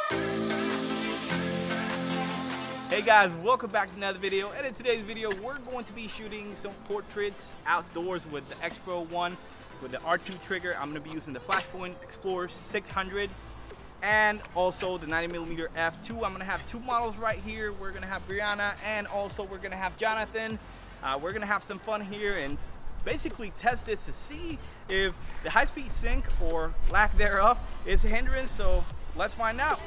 Hey guys, welcome back to another video, and in today's video we're going to be shooting some portraits outdoors with the X-Pro1 with the R2 trigger. I'm going to be using the Flashpoint Explorer 600 and also the 90mm f2. I'm going to have two models right here. We're going to have Brianna and also we're going to have Jonathan. We're going to have some fun here and basically test this to see if the high-speed sync or lack thereof is a hindrance, so let's find out.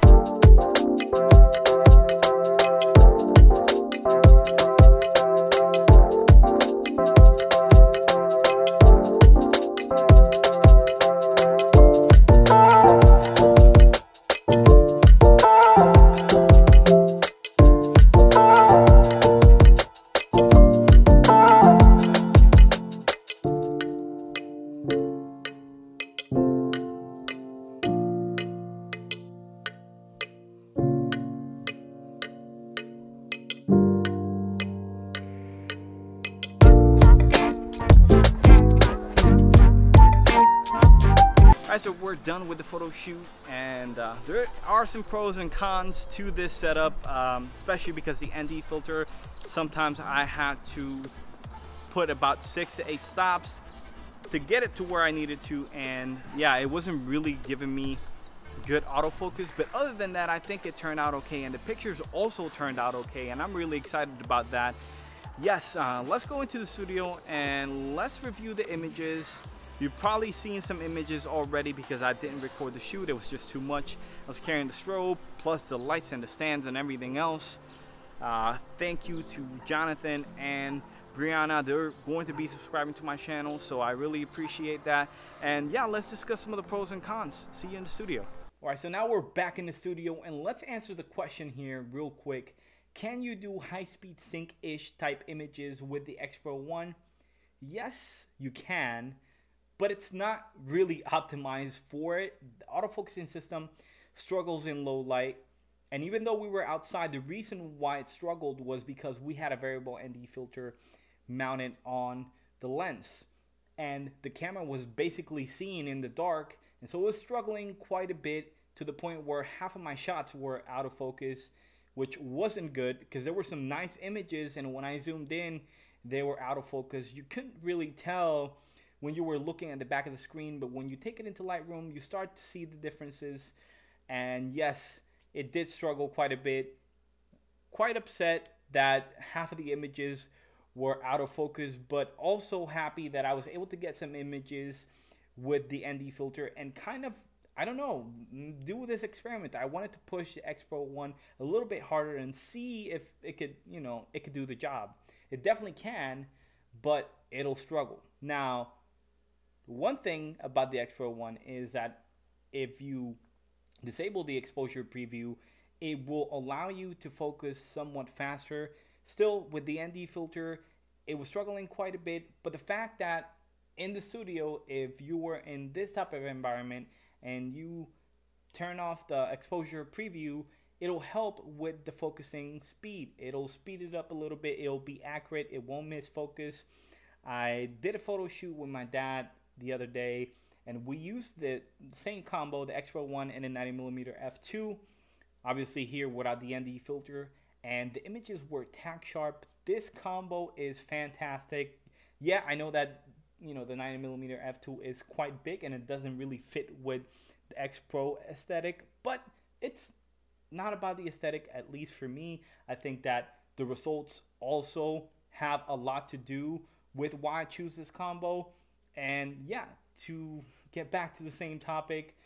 Alright, so we're done with the photo shoot, and there are some pros and cons to this setup, especially because the ND filter, sometimes I had to put about 6 to 8 stops to get it to where I needed to, and yeah, it wasn't really giving me good autofocus, but other than that, I think it turned out okay, and the pictures also turned out okay, and I'm really excited about that. Yes, let's go into the studio and let's review the images. You've probably seen some images already because I didn't record the shoot. It was just too much. I was carrying the strobe, plus the lights and the stands and everything else. Thank you to Jonathan and Brianna. They're going to be subscribing to my channel, so I really appreciate that. And yeah, let's discuss some of the pros and cons. See you in the studio. All right, so now we're back in the studio, and let's answer the question here real quick. Can you do high-speed sync-ish type images with the X-Pro1? Yes, you can, but it's not really optimized for it. The autofocusing system struggles in low light, and even though we were outside, the reason why it struggled was because we had a variable ND filter mounted on the lens, and the camera was basically seeing in the dark, and so it was struggling quite a bit to the point where half of my shots were out of focus, which wasn't good because there were some nice images, and when I zoomed in, they were out of focus. You couldn't really tell when you were looking at the back of the screen, but when you take it into Lightroom, you start to see the differences. And yes, it did struggle quite a bit. Quite upset that half of the images were out of focus, but also happy that I was able to get some images with the ND filter and kind of, I don't know, do this experiment. I wanted to push the X-Pro1 a little bit harder and see if it could, you know, it could do the job. It definitely can, but it'll struggle. Now, one thing about the X-Pro1 is that if you disable the exposure preview, it will allow you to focus somewhat faster. Still, with the ND filter, it was struggling quite a bit, but the fact that in the studio, if you were in this type of environment and you turn off the exposure preview, it'll help with the focusing speed. It'll speed it up a little bit. It'll be accurate. It won't miss focus. I did a photo shoot with my dad the other day, and we used the same combo, the X-Pro1 and the 90mm f2, obviously here without the ND filter, and the images were tack sharp. This combo is fantastic. Yeah, I know that, you know, the 90mm f2 is quite big and it doesn't really fit with the X-Pro aesthetic, but it's not about the aesthetic, at least for me. I think that the results also have a lot to do with why I choose this combo. And yeah, to get back to the same topic,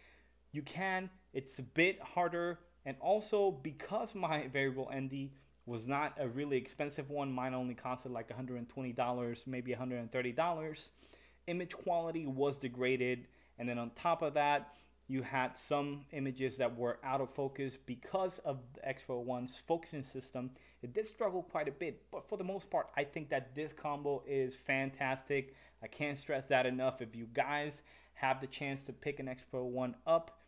you can, it's a bit harder, and also because my variable ND was not a really expensive one, mine only costed like $120, maybe $130, image quality was degraded, and then on top of that, you had some images that were out of focus because of the X-Pro1's focusing system. It did struggle quite a bit, but for the most part, I think that this combo is fantastic. I can't stress that enough. If you guys have the chance to pick an X-Pro1 up,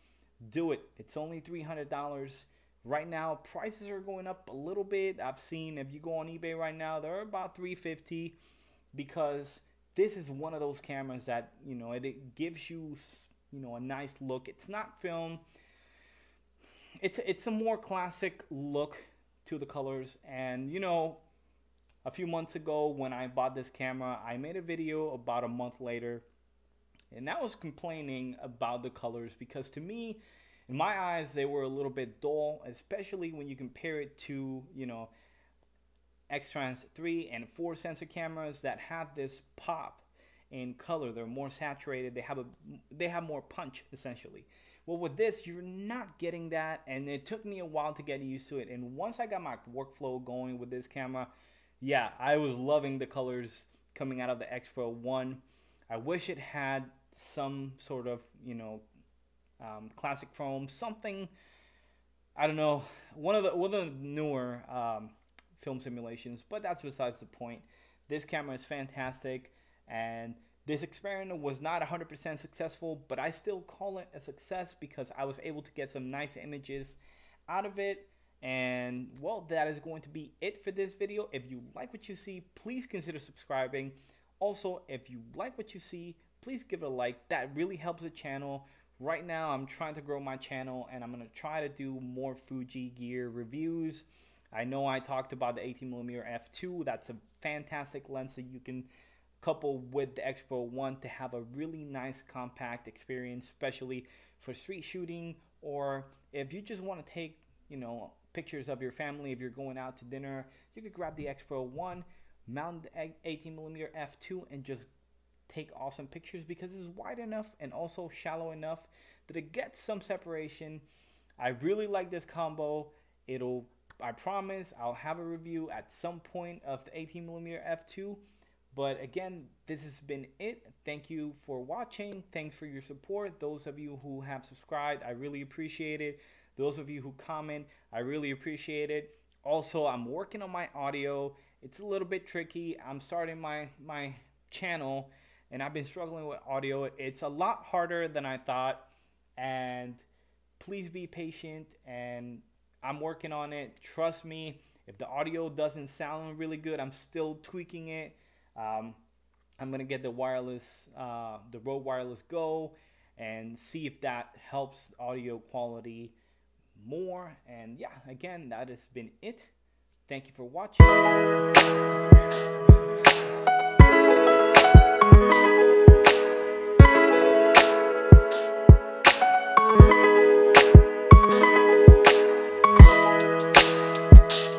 do it. It's only $300. Right now, prices are going up a little bit. I've seen, if you go on eBay right now, they're about $350 because this is one of those cameras that, you know, it gives you, you know, a nice look. It's not film. it's a more classic look to the colors. And you know, a few months ago when I bought this camera, I made a video about a month later, and I was complaining about the colors because to me, in my eyes, they were a little bit dull, especially when you compare it to, you know, X-Trans 3 and 4 sensor cameras that have this pop in color. They're more saturated. They have more punch essentially. Well, with this, you're not getting that, and it took me a while to get used to it. And once I got my workflow going with this camera, yeah, I was loving the colors coming out of the X-Pro1. I wish it had some sort of, you know, classic chrome, something, I don't know, one of the newer film simulations, but that's besides the point. This camera is fantastic, and this experiment was not 100% successful, but I still call it a success because I was able to get some nice images out of it. And well, that is going to be it for this video. If you like what you see, please consider subscribing. Also, if you like what you see, please give it a like. That really helps the channel. Right now, I'm trying to grow my channel, and I'm going to try to do more Fuji gear reviews. I know I talked about the 18mm f2. That's a fantastic lens that you can couple with the X-Pro1 to have a really nice compact experience, especially for street shooting, or if you just want to take, you know, pictures of your family. If you're going out to dinner, you could grab the X-Pro1, mount the 18mm f2, and just take awesome pictures because it's wide enough and also shallow enough that it gets some separation. I really like this combo. I promise I'll have a review at some point of the 18mm f2. But again, this has been it. Thank you for watching. Thanks for your support. Those of you who have subscribed, I really appreciate it. Those of you who comment, I really appreciate it. Also, I'm working on my audio. It's a little bit tricky. I'm starting my channel, and I've been struggling with audio. It's a lot harder than I thought, and please be patient, and I'm working on it. Trust me, if the audio doesn't sound really good, I'm still tweaking it. I'm gonna get the wireless, the Rode Wireless Go, and see if that helps audio quality more. And yeah, again, that has been it. Thank you for watching.